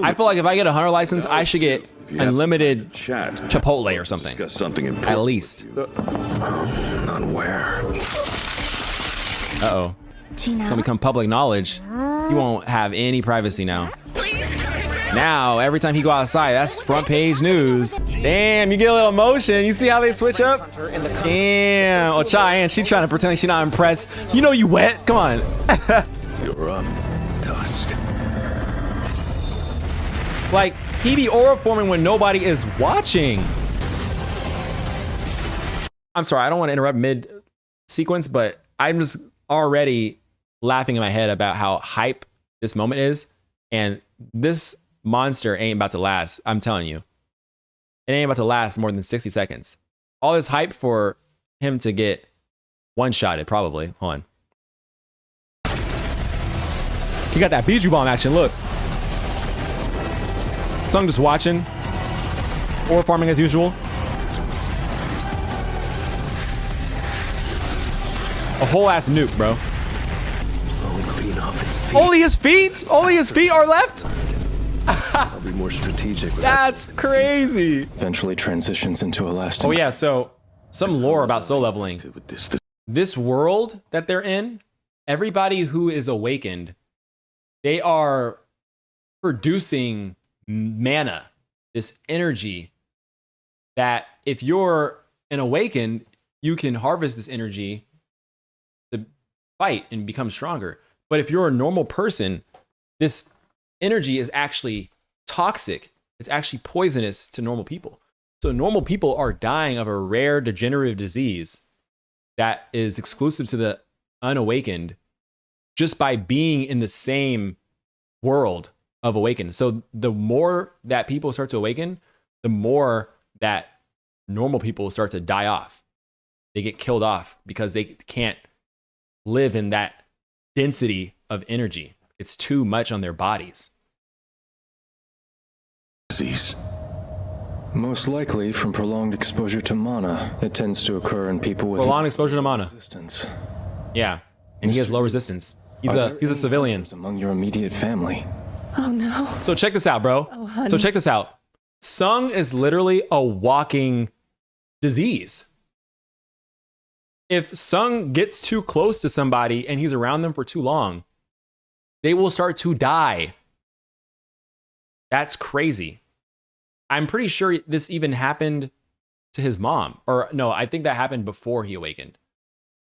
I feel like if I get a hunter license, I should get unlimited Chipotle or something. Discuss something important. At least. Not where. Uh-oh. It's gonna become public knowledge. He won't have any privacy now. Now, every time he go outside, that's front page news. Damn, you get a little emotion. You see how they switch up? Damn. Oh, Cheyenne, she trying to pretend she's not impressed. You know you wet. Come on. You're up, Tusk. Like, he be aura forming when nobody is watching. I'm sorry, I don't want to interrupt mid-sequence, but I'm just already laughing in my head about how hype this moment is. And this monster ain't about to last. I'm telling you. It ain't about to last more than 60 seconds. All this hype for him to get one-shotted, probably. Hold on. He got that Bijou bomb action, look. Sung just watching. Or farming as usual. A whole ass nuke, bro. Only clean off its feet. Only his feet? Only his feet are left? I'll be more strategic with That's crazy. Eventually transitions into a lasting. Oh yeah, so some lore about soul leveling. with this. This world that they're in, everybody who is awakened, they are producing mana, this energy that if you're an awakened, you can harvest this energy to fight and become stronger. But if you're a normal person, this energy is actually toxic. It's actually poisonous to normal people. So normal people are dying of a rare degenerative disease that is exclusive to the unawakened just by being in the same world of awakened. So the more that people start to awaken, the more that normal people start to die off. They get killed off because they can't live in that density of energy. It's too much on their bodies. Disease. Most likely from prolonged exposure to mana. It tends to occur in people with Prolonged exposure to mana. resistance. Yeah, and he has low resistance. He's a civilian. Among your immediate family. Oh no. So check this out, bro. Oh, honey. So check this out. Sung is literally a walking disease. If Sung gets too close to somebody and he's around them for too long, they will start to die. That's crazy. I'm pretty sure this even happened to his mom. Or no, I think that happened before he awakened.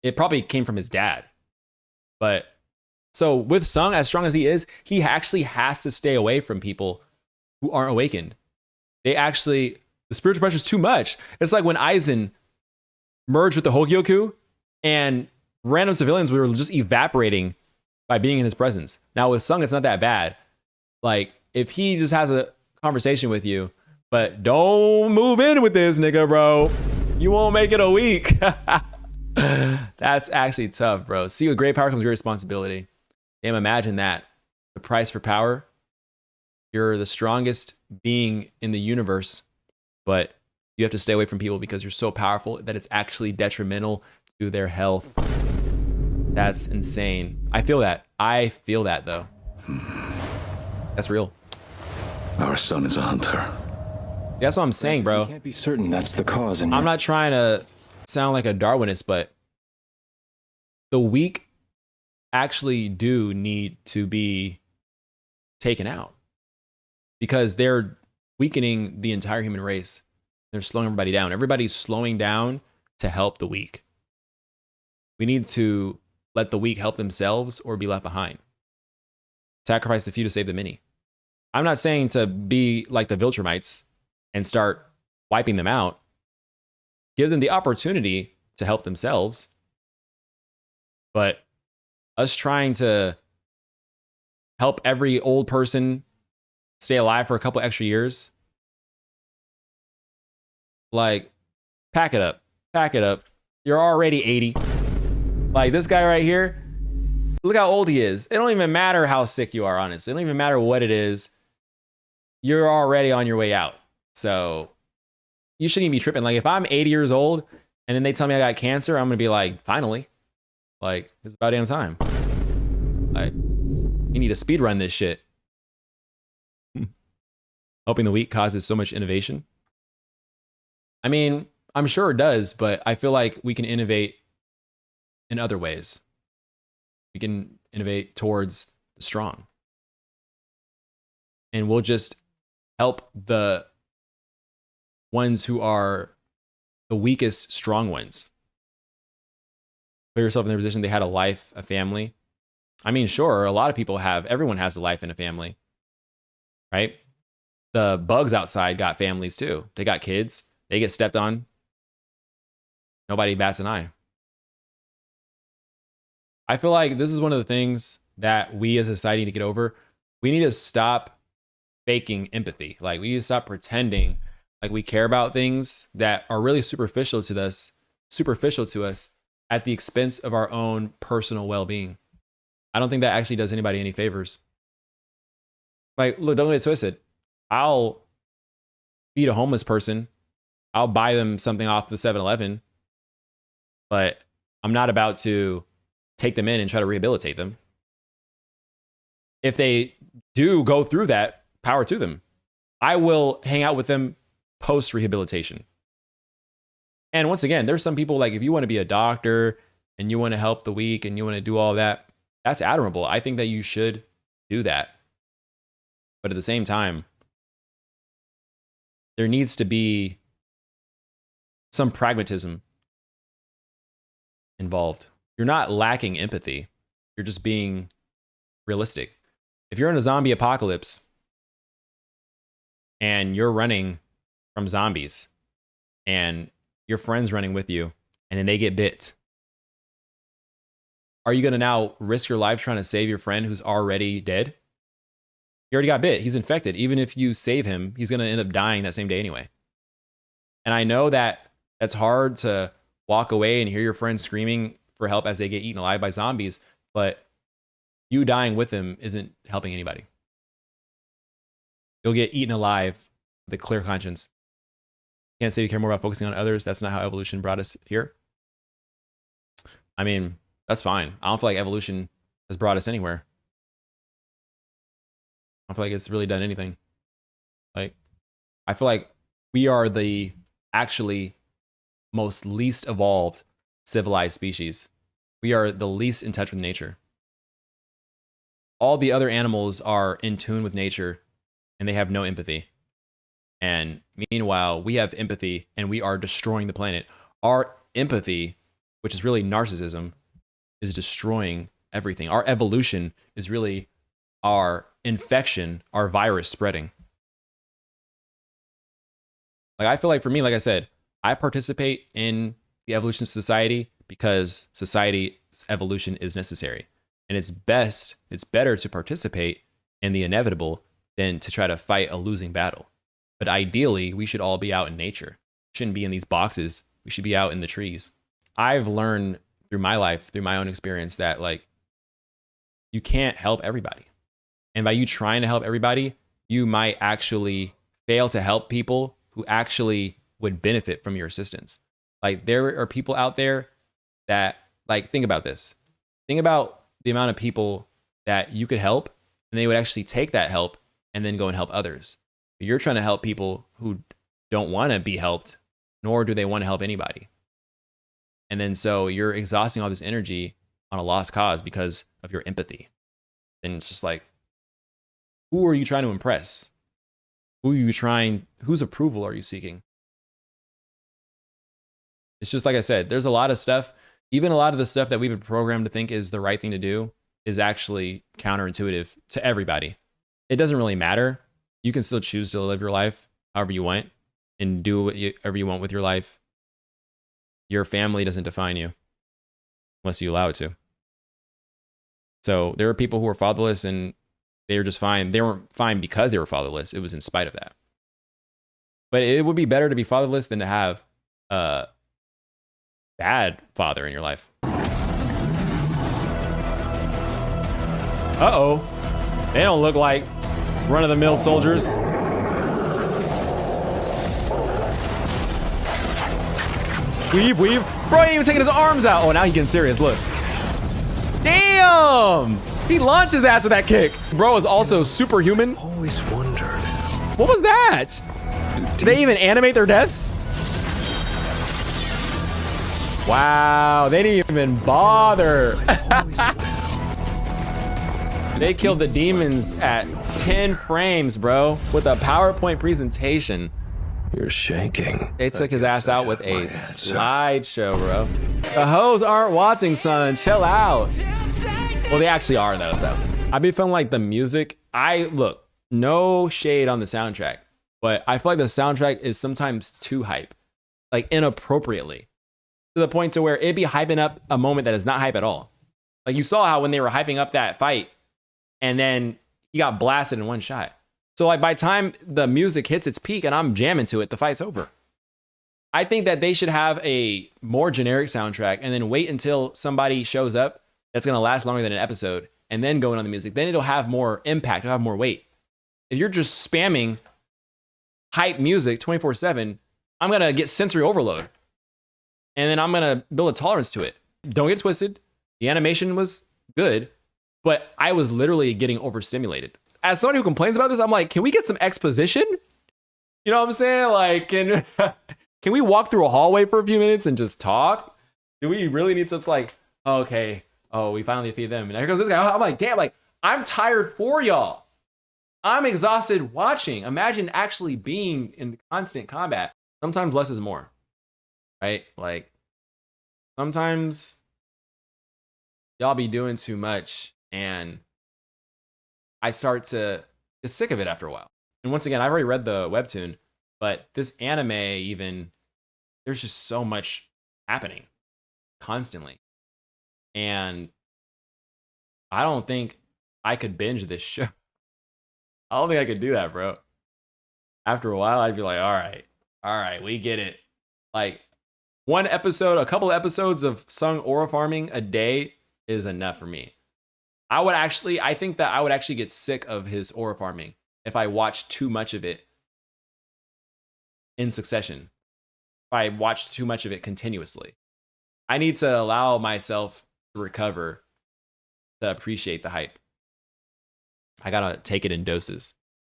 It probably came from his dad. But so with Sung, as strong as he is, he actually has to stay away from people who aren't awakened. They actually, the spiritual pressure is too much. It's like when Aizen merged with the Hogyoku and random civilians were just evaporating by being in his presence. Now with Sung, it's not that bad. Like if he just has a conversation with you, but don't move in with this nigga, bro. You won't make it a week. That's actually tough, bro. See, with great power comes great responsibility. Damn, imagine that. The price for power. You're the strongest being in the universe, but you have to stay away from people because you're so powerful that it's actually detrimental to their health. That's insane. I feel that. I feel that, though. That's real. Our son is a hunter. That's what I'm saying, bro. You can't be certain that's the cause. And I'm not trying to sound like a Darwinist, but the weak actually do need to be taken out because they're weakening the entire human race. They're slowing everybody down. Everybody's slowing down to help the weak. We need to let the weak help themselves or be left behind. Sacrifice the few to save the many. I'm not saying to be like the Viltrumites and start wiping them out. Give them the opportunity to help themselves. But us trying to help every old person stay alive for a couple extra years, like, pack it up. Pack it up. You're already 80. Like, this guy right here, look how old he is. It don't even matter how sick you are, honestly. It don't even matter what it is. You're already on your way out. So you shouldn't even be tripping. Like, if I'm 80 years old and then they tell me I got cancer, I'm going to be like, finally. Like, it's about damn time. Like, you need to speed run this shit. helping the weak causes so much innovation. I mean, I'm sure it does, but I feel like we can innovate in other ways. We can innovate towards the strong. And we'll just help the ones who are the weakest, strong ones. Put yourself in their position. They had a life, a family. I mean, sure, a lot of people have, everyone has a life and a family, right? The bugs outside got families too. They got kids. They get stepped on. Nobody bats an eye. I feel like this is one of the things that we as a society need to get over. We need to stop faking empathy. Like, we need to stop pretending like we care about things that are really superficial to us at the expense of our own personal well-being. I don't think that actually does anybody any favors. Like, look, don't get it twisted. I'll feed a homeless person. I'll buy them something off the 7-Eleven, but I'm not about to take them in and try to rehabilitate them. If they do go through that, power to them. I will hang out with them post-rehabilitation. And once again, there's some people, like, if you want to be a doctor and you want to help the weak and you want to do all that, that's admirable. I think that you should do that. But at the same time, there needs to be some pragmatism involved. You're not lacking empathy. You're just being realistic. If you're in a zombie apocalypse and you're running from zombies and your friend's running with you and then they get bit, are you going to now risk your life trying to save your friend who's already dead? He already got bit. He's infected. Even if you save him, he's going to end up dying that same day anyway. And I know that that's hard to walk away and hear your friend screaming for help as they get eaten alive by zombies, but you dying with them isn't helping anybody. You'll get eaten alive with a clear conscience. Can't say you care more about focusing on others. That's not how evolution brought us here. I mean, that's fine. I don't feel like evolution has brought us anywhere. I don't feel like it's really done anything. Like, I feel like we are the actually most least evolved civilized species. We are the least in touch with nature. All the other animals are in tune with nature and they have no empathy. And meanwhile, we have empathy and we are destroying the planet. Our empathy, which is really narcissism, is destroying everything. Our evolution is really our infection, our virus spreading. Like, I feel like for me, like I said, I participate in the evolution of society because society's evolution is necessary. And it's better to participate in the inevitable than to try to fight a losing battle. But ideally, we should all be out in nature. We shouldn't be in these boxes. We should be out in the trees. I've learned through my life, through my own experience, that, like, you can't help everybody. And by you trying to help everybody, you might actually fail to help people who actually would benefit from your assistance. Like, there are people out there that, like, think about this. Think about the amount of people that you could help and they would actually take that help and then go and help others. But you're trying to help people who don't want to be helped, nor do they want to help anybody. And then so you're exhausting all this energy on a lost cause because of your empathy. And it's just like, who are you trying to impress? Whose approval are you seeking? It's just like I said, there's a lot of stuff, even a lot of the stuff that we've been programmed to think is the right thing to do is actually counterintuitive to everybody. It doesn't really matter. You can still choose to live your life however you want and do whatever you want with your life. Your family doesn't define you unless you allow it to. So there are people who are fatherless and they were just fine. They weren't fine because they were fatherless. It was in spite of that. But it would be better to be fatherless than to have a bad father in your life. Uh-oh. They don't look like run-of-the-mill soldiers. Weave. Bro ain't even taking his arms out. Oh, now he's getting serious. Look. Damn! He launched his ass with that kick. Bro is also superhuman. Always wonder What was that? Did they even animate their deaths? Wow, they didn't even bother. They killed the demons at 10 frames, bro, with a PowerPoint presentation. You're shaking. They took his ass out with a slideshow, bro. The hoes aren't watching, son. Chill out. Well, they actually are, though, so. I be feeling like the music, look, no shade on the soundtrack, but I feel like the soundtrack is sometimes too hype, like inappropriately, to the point to where it'd be hyping up a moment that is not hype at all. Like you saw how when they were hyping up that fight, and then he got blasted in one shot. So like by the time the music hits its peak and I'm jamming to it, the fight's over. I think that they should have a more generic soundtrack and then wait until somebody shows up that's gonna last longer than an episode and then go in on the music. Then it'll have more impact, it'll have more weight. If you're just spamming hype music 24/7, I'm gonna get sensory overload. And then I'm gonna build a tolerance to it. Don't get twisted. The animation was good, but I was literally getting overstimulated. As somebody who complains about this, I'm like, can we get some exposition? You know what I'm saying? Like, can we walk through a hallway for a few minutes and just talk? Do we really need to? It's like, oh, okay, oh, we finally defeat them. And here goes this guy. I'm like, damn, like, I'm tired for y'all. I'm exhausted watching. Imagine actually being in constant combat. Sometimes less is more, right? Like, sometimes y'all be doing too much and I start to get sick of it after a while. And once again, I've already read the webtoon, but this anime even, there's just so much happening constantly. And I don't think I could binge this show. I don't think I could do that, bro. After a while, I'd be like, all right, we get it. Like one episode, a couple of episodes of Sung aura farming a day is enough for me. I think that I would actually get sick of his aura farming if I watched too much of it in succession. If I watched too much of it continuously. I need to allow myself to recover to appreciate the hype. I gotta take it in doses.